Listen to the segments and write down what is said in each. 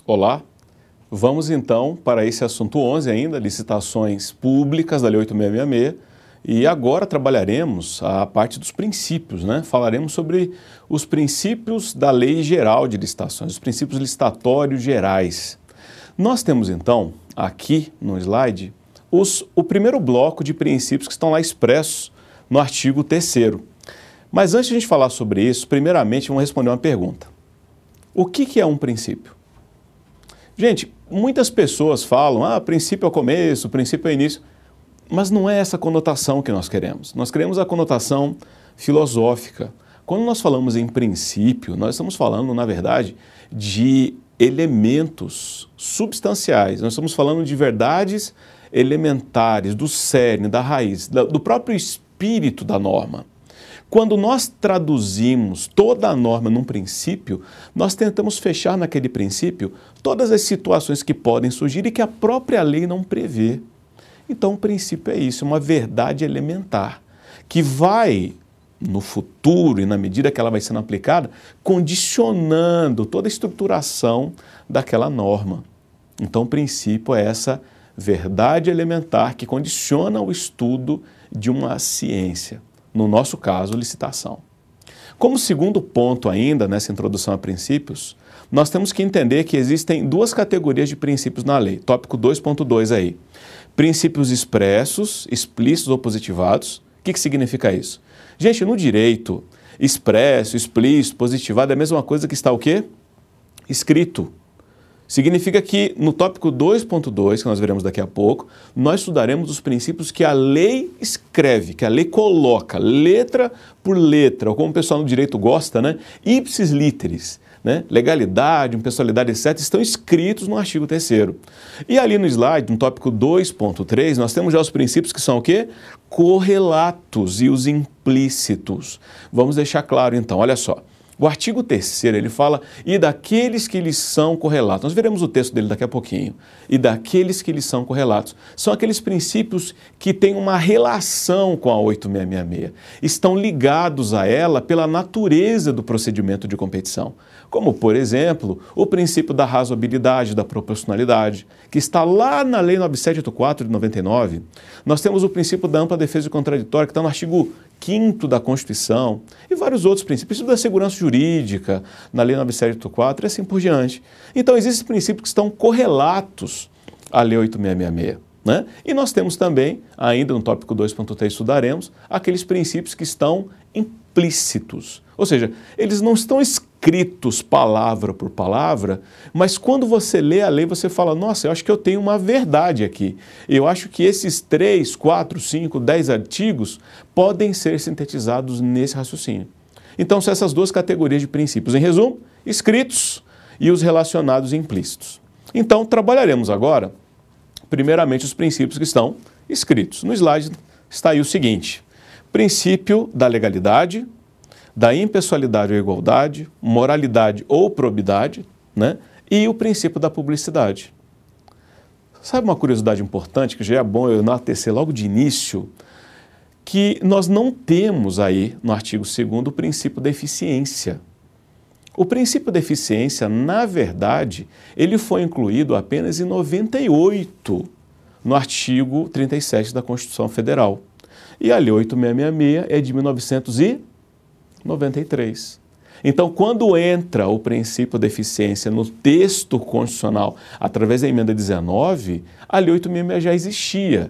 Olá, vamos então para esse assunto 11 ainda, licitações públicas da Lei 8666, e agora trabalharemos a parte dos princípios, né? Falaremos sobre os princípios da Lei Geral de Licitações, os princípios licitatórios gerais. Nós temos então, aqui no slide, o primeiro bloco de princípios que estão lá expressos no artigo 3º. Mas antes de a gente falar sobre isso, primeiramente vamos responder uma pergunta. O que é um princípio? Gente, muitas pessoas falam, princípio é o começo, princípio é o início, mas não é essa conotação que nós queremos. Nós queremos a conotação filosófica. Quando nós falamos em princípio, nós estamos falando, na verdade, de elementos substanciais. Nós estamos falando de verdades elementares, do cerne, da raiz, do próprio espírito da norma. Quando nós traduzimos toda a norma num princípio, nós tentamos fechar naquele princípio todas as situações que podem surgir e que a própria lei não prevê. Então, o princípio é isso, uma verdade elementar, que vai, no futuro e na medida que ela vai sendo aplicada, condicionando toda a estruturação daquela norma. Então, o princípio é essa verdade elementar que condiciona o estudo de uma ciência. No nosso caso, licitação. Como segundo ponto ainda, nessa introdução a princípios, nós temos que entender que existem duas categorias de princípios na lei. Tópico 2.2 aí. Princípios expressos, explícitos ou positivados. O que significa isso? Gente, no direito, expresso, explícito, positivado é a mesma coisa que está o quê? Escrito. Significa que no tópico 2.2, que nós veremos daqui a pouco, nós estudaremos os princípios que a lei escreve, que a lei coloca, letra por letra, ou como o pessoal no direito gosta, né? Ipsis literis, né? Legalidade, impessoalidade, etc., estão escritos no artigo 3º. E ali no slide, no tópico 2.3, nós temos já os princípios que são o quê? Correlatos e os implícitos. Vamos deixar claro então, olha só. O artigo 3º, ele fala, e daqueles que lhes são correlatos. Nós veremos o texto dele daqui a pouquinho. E daqueles que lhes são correlatos. São aqueles princípios que têm uma relação com a 8666. Estão ligados a ela pela natureza do procedimento de competição. Como, por exemplo, o princípio da razoabilidade, da proporcionalidade, que está lá na Lei 9784 de 99. Nós temos o princípio da ampla defesa e contraditória, que está no artigo 5º da Constituição, e vários outros princípios, da segurança jurídica, na Lei 9784 e assim por diante. Então, existem princípios que estão correlatos à Lei 8666. Né? E nós temos também, ainda no tópico 2.3 estudaremos, aqueles princípios que estão implícitos. Ou seja, eles não estão escritos palavra por palavra, mas quando você lê a lei, você fala, nossa, eu acho que eu tenho uma verdade aqui. Eu acho que esses 3, 4, 5, 10 artigos podem ser sintetizados nesse raciocínio. Então, são essas duas categorias de princípios. Em resumo, escritos e os relacionados implícitos. Então, trabalharemos agora, primeiramente, os princípios que estão escritos. No slide está aí o seguinte: princípio da legalidade, da impessoalidade ou igualdade, moralidade ou probidade, né? E o princípio da publicidade. Sabe uma curiosidade importante, que já é bom eu enaltecer logo de início, que nós não temos aí no artigo 2º o princípio da eficiência. O princípio da eficiência, na verdade, ele foi incluído apenas em 98, no artigo 37 da Constituição Federal. E a Lei 8666 é de 1993. Então, quando entra o princípio da eficiência no texto constitucional, através da emenda 19, a Lei 8666 já existia.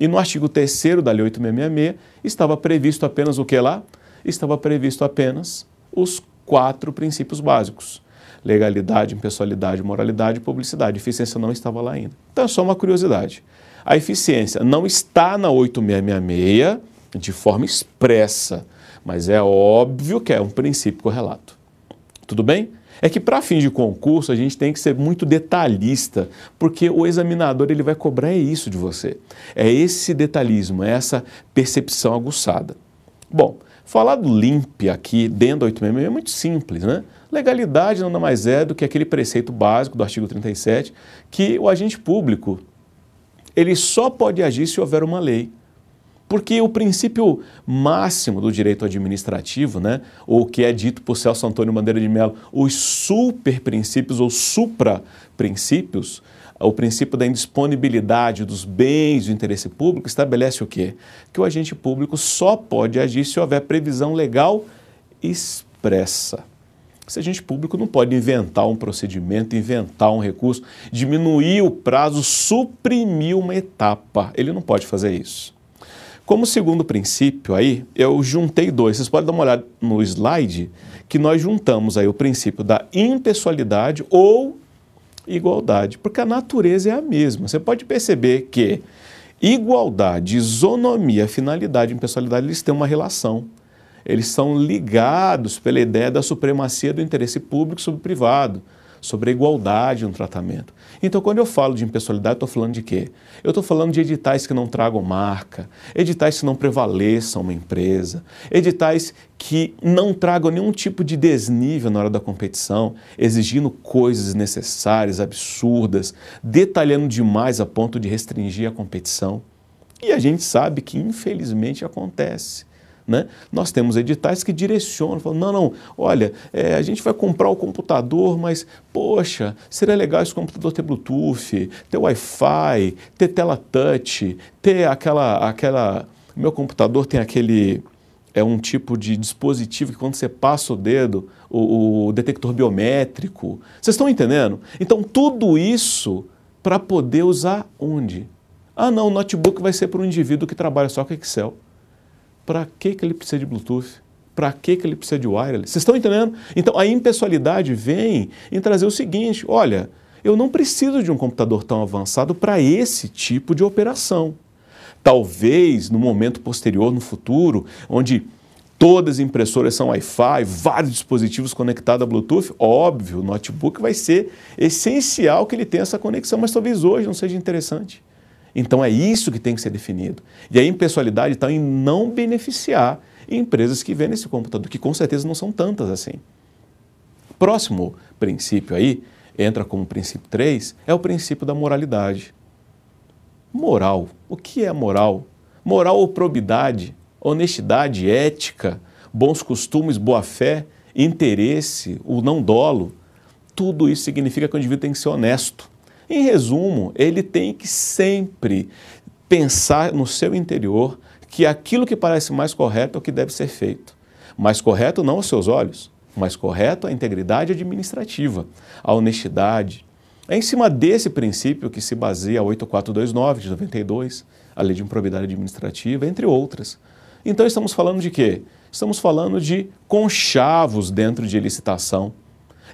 E no artigo 3º da Lei 8666 estava previsto apenas o que lá? Estava previsto apenas os 4 princípios básicos: legalidade, impessoalidade, moralidade e publicidade. A eficiência não estava lá ainda. Então, é só uma curiosidade. A eficiência não está na 8666 de forma expressa, mas é óbvio que é um princípio correlato. Tudo bem? É que para fins de concurso a gente tem que ser muito detalhista, porque o examinador ele vai cobrar isso de você. É esse detalhismo, é essa percepção aguçada. Bom, falar do LIMP aqui dentro da 8666 é muito simples, né? Legalidade nada mais é do que aquele preceito básico do artigo 37, que o agente público ele só pode agir se houver uma lei. Porque o princípio máximo do direito administrativo, né, ou que é dito por Celso Antônio Bandeira de Mello, os superprincípios ou supraprincípios, o princípio da indisponibilidade dos bens do interesse público estabelece o quê? Que o agente público só pode agir se houver previsão legal expressa. Esse agente público não pode inventar um procedimento, inventar um recurso, diminuir o prazo, suprimir uma etapa. Ele não pode fazer isso. Como segundo princípio aí, eu juntei dois. Vocês podem dar uma olhada no slide que nós juntamos aí o princípio da impessoalidade ou igualdade, porque a natureza é a mesma. Você pode perceber que igualdade, isonomia, finalidade e impessoalidade, eles têm uma relação. Eles são ligados pela ideia da supremacia do interesse público sobre o privado, sobre a igualdade no tratamento. Então, quando eu falo de impessoalidade, estou falando de quê? Eu estou falando de editais que não tragam marca, editais que não prevaleçam uma empresa, editais que não tragam nenhum tipo de desnível na hora da competição, exigindo coisas desnecessárias, absurdas, detalhando demais a ponto de restringir a competição. E a gente sabe que, infelizmente, acontece. Né? Nós temos editais que direcionam, falam, não, olha, a gente vai comprar o computador, mas, poxa, seria legal esse computador ter Bluetooth, ter Wi-Fi, ter tela touch, ter meu computador tem aquele, um tipo de dispositivo que quando você passa o dedo, o detector biométrico. Vocês estão entendendo? Então, tudo isso para poder usar onde? Ah, não, o notebook vai ser para um indivíduo que trabalha só com Excel. Para que ele precisa de Bluetooth? Para que ele precisa de wireless? Vocês estão entendendo? Então, a impessoalidade vem em trazer o seguinte, olha, eu não preciso de um computador tão avançado para esse tipo de operação. Talvez, no momento posterior, no futuro, onde todas as impressoras são Wi-Fi, vários dispositivos conectados a Bluetooth, óbvio, o notebook vai ser essencial que ele tenha essa conexão, mas talvez hoje não seja interessante. Então é isso que tem que ser definido. E a impessoalidade está em não beneficiar empresas que vendem esse computador, que com certeza não são tantas assim. Próximo princípio aí, entra como princípio 3, é o princípio da moralidade. Moral. O que é moral? Moral ou probidade, honestidade, ética, bons costumes, boa-fé, interesse, o não dolo. Tudo isso significa que o indivíduo tem que ser honesto. Em resumo, ele tem que sempre pensar no seu interior que aquilo que parece mais correto é o que deve ser feito. Mais correto não aos seus olhos, mais correto a integridade administrativa, a honestidade. É em cima desse princípio que se baseia a 8429 de 92, a Lei de Improbidade Administrativa, entre outras. Então estamos falando de quê? Estamos falando de conchavos dentro de licitação.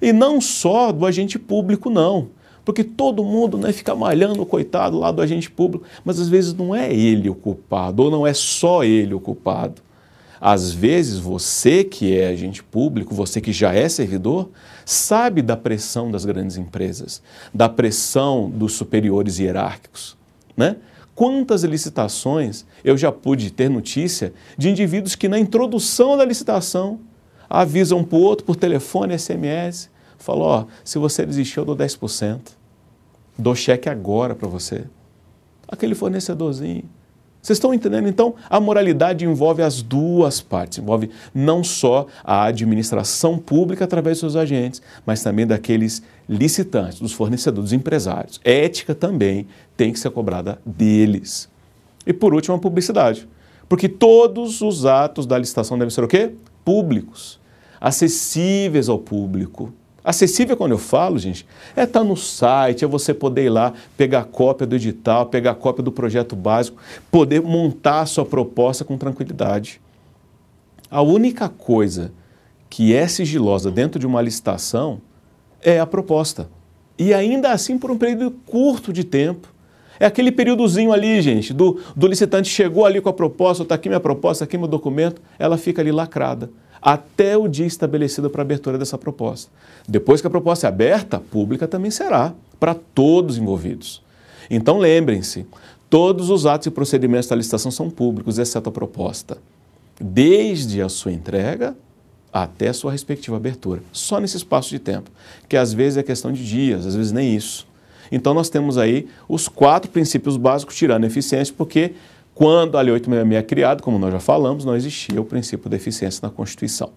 E não só do agente público, não. Porque todo mundo, né, fica malhando o coitado lá do agente público, mas às vezes não é ele o culpado, ou não é só ele o culpado. Às vezes você que é agente público, você que já é servidor, sabe da pressão das grandes empresas, da pressão dos superiores hierárquicos, né? Quantas licitações eu já pude ter notícia de indivíduos que na introdução da licitação avisam para o outro por telefone, SMS, falou, ó, se você desistir eu dou 10%, dou cheque agora para você. Aquele fornecedorzinho. Vocês estão entendendo? Então, a moralidade envolve as duas partes, envolve não só a administração pública através dos seus agentes, mas também daqueles licitantes, dos fornecedores, dos empresários. Ética também tem que ser cobrada deles. E por último, a publicidade. Porque todos os atos da licitação devem ser o quê? Públicos, acessíveis ao público. Acessível, quando eu falo, gente, é estar no site, é você poder ir lá, pegar cópia do edital, pegar cópia do projeto básico, poder montar a sua proposta com tranquilidade. A única coisa que é sigilosa dentro de uma licitação é a proposta. E ainda assim por um período curto de tempo. É aquele períodozinho ali, gente, do licitante chegou ali com a proposta, está aqui minha proposta, aqui meu documento, ela fica ali lacrada, até o dia estabelecido para a abertura dessa proposta. Depois que a proposta é aberta, pública também será, para todos envolvidos. Então lembrem-se, todos os atos e procedimentos da licitação são públicos, exceto a proposta, desde a sua entrega até a sua respectiva abertura, só nesse espaço de tempo, que às vezes é questão de dias, às vezes nem isso. Então nós temos aí os 4 princípios básicos tirando a eficiência, porque Quando a Lei 866 é criada, como nós já falamos, não existia o princípio da eficiência na Constituição.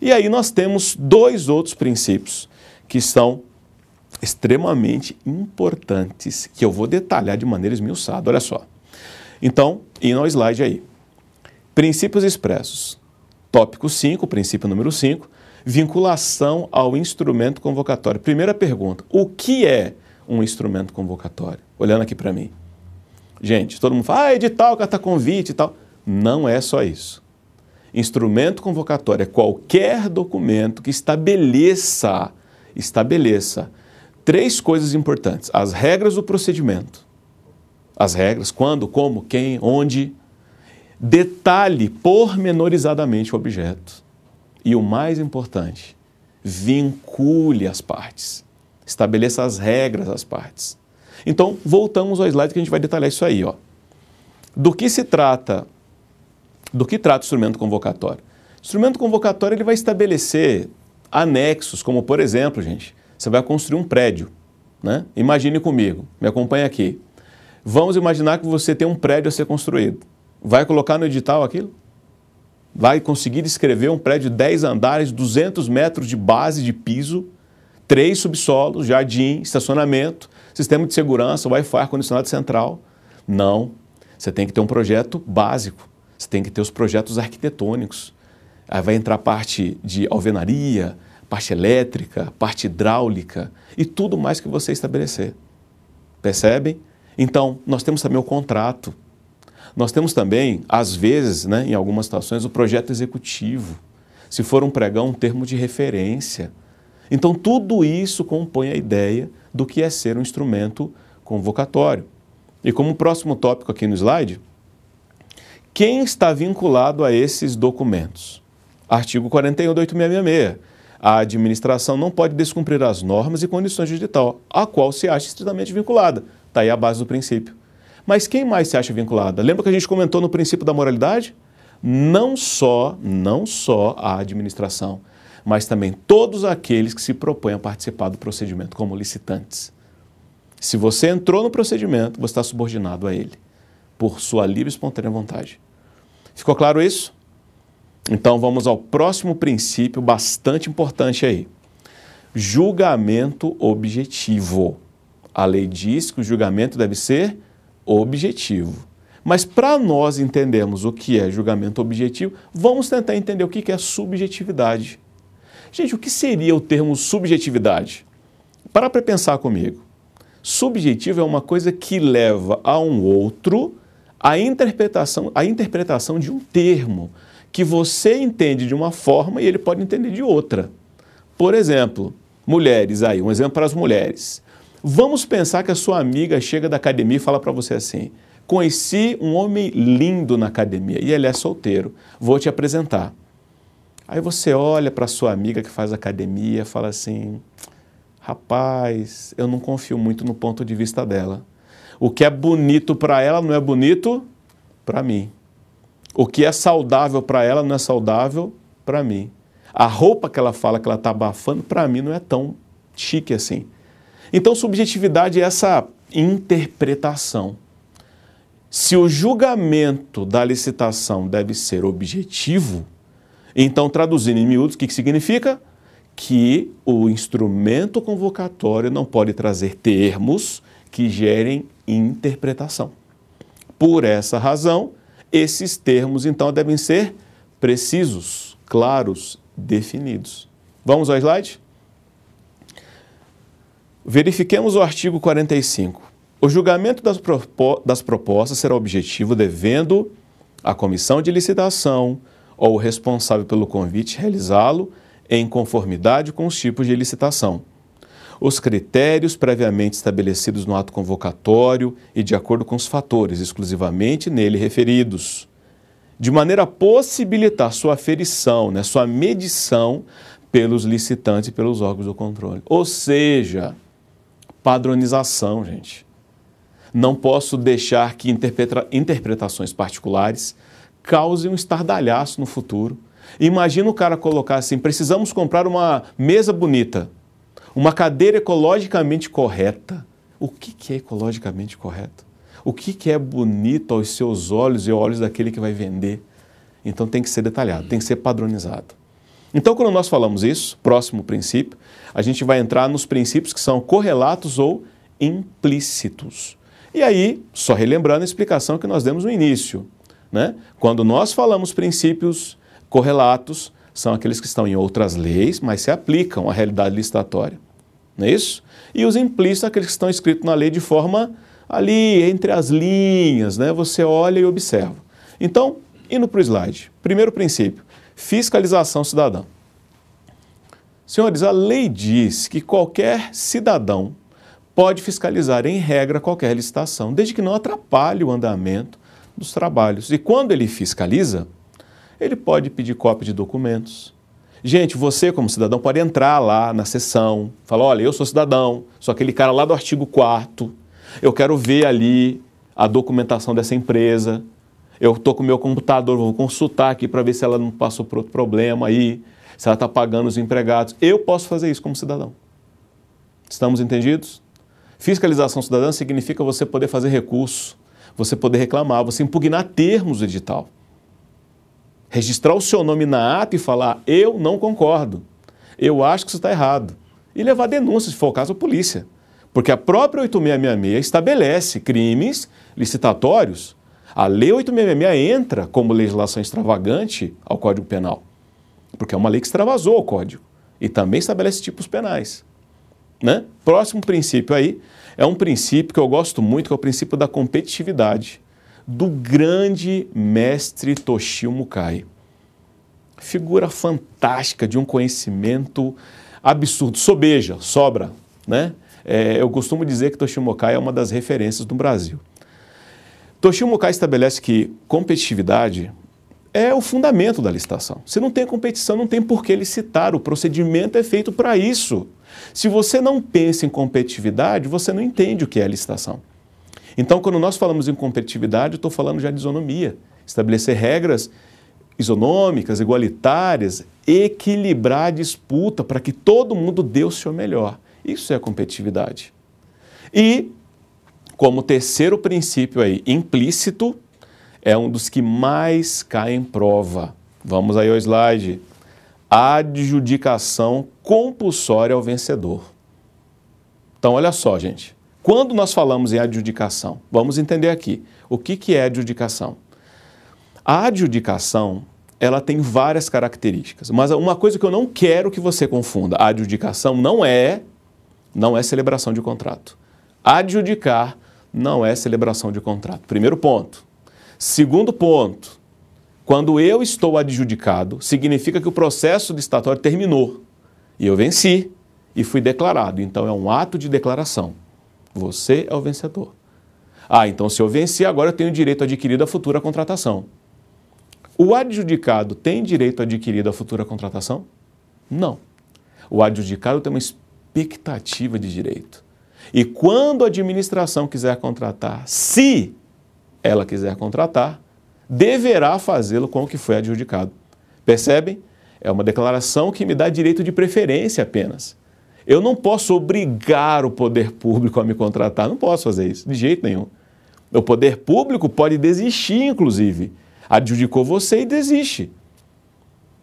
E aí nós temos dois outros princípios que são extremamente importantes, que eu vou detalhar de maneira esmiuçada. Olha só. Então, indo ao slide aí. Princípios expressos. Tópico 5, princípio número 5, vinculação ao instrumento convocatório. Primeira pergunta, o que é um instrumento convocatório? Olhando aqui para mim. Gente, todo mundo fala, edital, carta convite e tal. Não é só isso. Instrumento convocatório é qualquer documento que estabeleça três coisas importantes. As regras do procedimento. As regras, quando, como, quem, onde. Detalhe pormenorizadamente o objeto. E o mais importante, vincule as partes. Estabeleça as regras das partes. Então, voltamos ao slide que a gente vai detalhar isso aí. Ó. Do que trata o instrumento convocatório? O instrumento convocatório ele vai estabelecer anexos, como por exemplo, gente, você vai construir um prédio. Né? Imagine comigo, me acompanhe aqui. Vamos imaginar que você tem um prédio a ser construído. Vai colocar no edital aquilo? Vai conseguir descrever um prédio de 10 andares, 200 metros de base de piso, 3 subsolos, jardim, estacionamento, sistema de segurança, Wi-Fi, ar-condicionado central? Não. Você tem que ter um projeto básico. Você tem que ter os projetos arquitetônicos. Aí vai entrar parte de alvenaria, parte elétrica, parte hidráulica e tudo mais que você estabelecer. Percebem? Então, nós temos também o contrato. Nós temos também, às vezes, né, em algumas situações, o projeto executivo. Se for um pregão, um termo de referência. Então, tudo isso compõe a ideia do que é ser um instrumento convocatório. E como próximo tópico aqui no slide, quem está vinculado a esses documentos? Artigo 41 da 8666. A administração não pode descumprir as normas e condições de edital, a qual se acha estritamente vinculada. Está aí a base do princípio. Mas quem mais se acha vinculada? Lembra que a gente comentou no princípio da moralidade? Não só a administração, mas também todos aqueles que se propõem a participar do procedimento como licitantes. Se você entrou no procedimento, você está subordinado a ele, por sua livre e espontânea vontade. Ficou claro isso? Então vamos ao próximo princípio bastante importante aí. Julgamento objetivo. A lei diz que o julgamento deve ser objetivo. Mas para nós entendermos o que é julgamento objetivo, vamos tentar entender o que é subjetividade. Gente, o que seria o termo subjetividade? Para pensar comigo. Subjetivo é uma coisa que leva a um outro a interpretação de um termo que você entende de uma forma e ele pode entender de outra. Por exemplo, mulheres aí, um exemplo para as mulheres. Vamos pensar que a sua amiga chega da academia e fala para você assim, conheci um homem lindo na academia e ele é solteiro, vou te apresentar. Aí você olha para a sua amiga que faz academia e fala assim, rapaz, eu não confio muito no ponto de vista dela. O que é bonito para ela não é bonito para mim. O que é saudável para ela não é saudável para mim. A roupa que ela fala que ela está abafando, para mim não é tão chique assim. Então, subjetividade é essa interpretação. Se o julgamento da licitação deve ser objetivo, então, traduzindo em miúdos, o que significa? Que o instrumento convocatório não pode trazer termos que gerem interpretação. Por essa razão, esses termos, então, devem ser precisos, claros, definidos. Vamos ao slide? Verifiquemos o artigo 45. O julgamento das propostas será objetivo devendo a comissão de licitação ou o responsável pelo convite realizá-lo em conformidade com os tipos de licitação. Os critérios previamente estabelecidos no ato convocatório e de acordo com os fatores exclusivamente nele referidos, de maneira a possibilitar sua aferição, né, sua medição pelos licitantes e pelos órgãos do controle. Ou seja, padronização, gente. Não posso deixar que interpretações particulares causem um estardalhaço no futuro. Imagina o cara colocar assim, precisamos comprar uma mesa bonita, uma cadeira ecologicamente correta. O que é ecologicamente correto? O que é bonito aos seus olhos e aos olhos daquele que vai vender? Então tem que ser detalhado, tem que ser padronizado. Então, quando nós falamos isso, próximo princípio, a gente vai entrar nos princípios que são correlatos ou implícitos. E aí, só relembrando a explicação que nós demos no início, né? Quando nós falamos princípios correlatos, são aqueles que estão em outras leis, mas se aplicam à realidade licitatória. Não é isso? E os implícitos, aqueles que estão escritos na lei de forma ali, entre as linhas, né? Você olha e observa. Então, indo para o slide. Primeiro princípio, fiscalização cidadã. Senhores, a lei diz que qualquer cidadão pode fiscalizar, em regra, qualquer licitação, desde que não atrapalhe o andamento dos trabalhos. E quando ele fiscaliza, ele pode pedir cópia de documentos. Gente, você como cidadão pode entrar lá na seção, falar, olha, eu sou cidadão, sou aquele cara lá do artigo 4º, eu quero ver ali a documentação dessa empresa, eu estou com o meu computador, vou consultar aqui para ver se ela não passou por outro problema aí, se ela está pagando os empregados. Eu posso fazer isso como cidadão. Estamos entendidos? Fiscalização cidadã significa você poder fazer recurso, você poder reclamar, você impugnar termos do edital. Registrar o seu nome na ata e falar, eu não concordo, eu acho que isso está errado. E levar denúncia, se for o caso, à polícia. Porque a própria 8666 estabelece crimes licitatórios. A Lei 8666 entra como legislação extravagante ao Código Penal, porque é uma lei que extravasou o Código e também estabelece tipos penais. Né? Próximo princípio aí é um princípio que eu gosto muito, que é o princípio da competitividade, do grande mestre Toshio Mukai. Figura fantástica de um conhecimento absurdo, sobeja, sobra. Né? Eu costumo dizer que Toshio Mukai é uma das referências do Brasil. Toshio Mukai estabelece que competitividade é o fundamento da licitação. Se não tem competição, não tem por que licitar, o procedimento é feito para isso. Se você não pensa em competitividade, você não entende o que é licitação. Então, quando nós falamos em competitividade, eu estou falando já de isonomia, estabelecer regras isonômicas, igualitárias, equilibrar a disputa para que todo mundo dê o seu melhor. Isso é competitividade. E, como terceiro princípio aí, implícito, é um dos que mais cai em prova. Vamos aí ao slide. Adjudicação compulsória ao vencedor. Então, olha só, gente. Quando nós falamos em adjudicação, vamos entender aqui. O que é adjudicação? A adjudicação, ela tem várias características, mas uma coisa que eu não quero que você confunda, a adjudicação não é celebração de contrato. Adjudicar não é celebração de contrato. Primeiro ponto. Segundo ponto, quando eu estou adjudicado, significa que o processo licitatório terminou e eu venci e fui declarado. Então é um ato de declaração. Você é o vencedor. Então se eu venci, agora eu tenho direito adquirido à futura contratação. O adjudicado tem direito adquirido à futura contratação? Não. O adjudicado tem uma expectativa de direito. E quando a administração quiser contratar, se ela quiser contratar, deverá fazê-lo com o que foi adjudicado. Percebem? É uma declaração que me dá direito de preferência apenas. Eu não posso obrigar o poder público a me contratar, não posso fazer isso, de jeito nenhum. O poder público pode desistir, inclusive. Adjudicou você e desiste.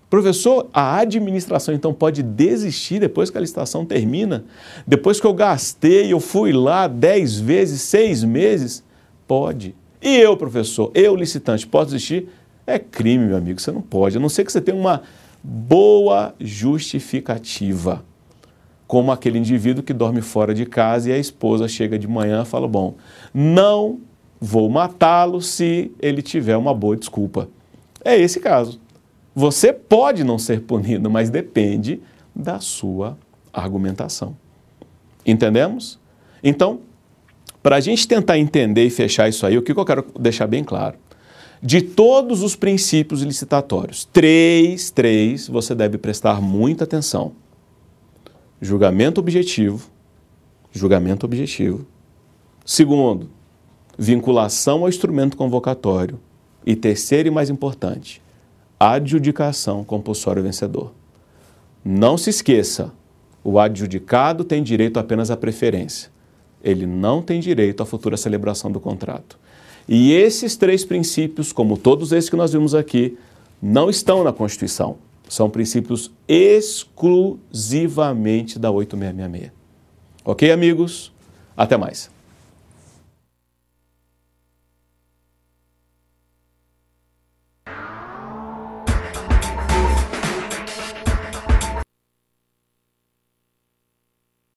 Professor, a administração então pode desistir depois que a licitação termina? Depois que eu gastei, eu fui lá 10 vezes, 6 meses? Pode. E eu, professor, eu, licitante, posso desistir? É crime, meu amigo, você não pode, a não ser que você tenha uma boa justificativa. Como aquele indivíduo que dorme fora de casa e a esposa chega de manhã e fala, bom, não vou matá-lo se ele tiver uma boa desculpa. É esse caso. Você pode não ser punido, mas depende da sua argumentação. Entendemos? Então, para a gente tentar entender e fechar isso aí, o que eu quero deixar bem claro? De todos os princípios licitatórios, três você deve prestar muita atenção. Julgamento objetivo. Segundo, vinculação ao instrumento convocatório. E terceiro e mais importante, adjudicação compulsória ao vencedor. Não se esqueça, o adjudicado tem direito apenas à preferência. ele não tem direito à futura celebração do contrato. E esses 3 princípios, como todos esses que nós vimos aqui, não estão na Constituição. São princípios exclusivamente da 8666. Ok, amigos? Até mais.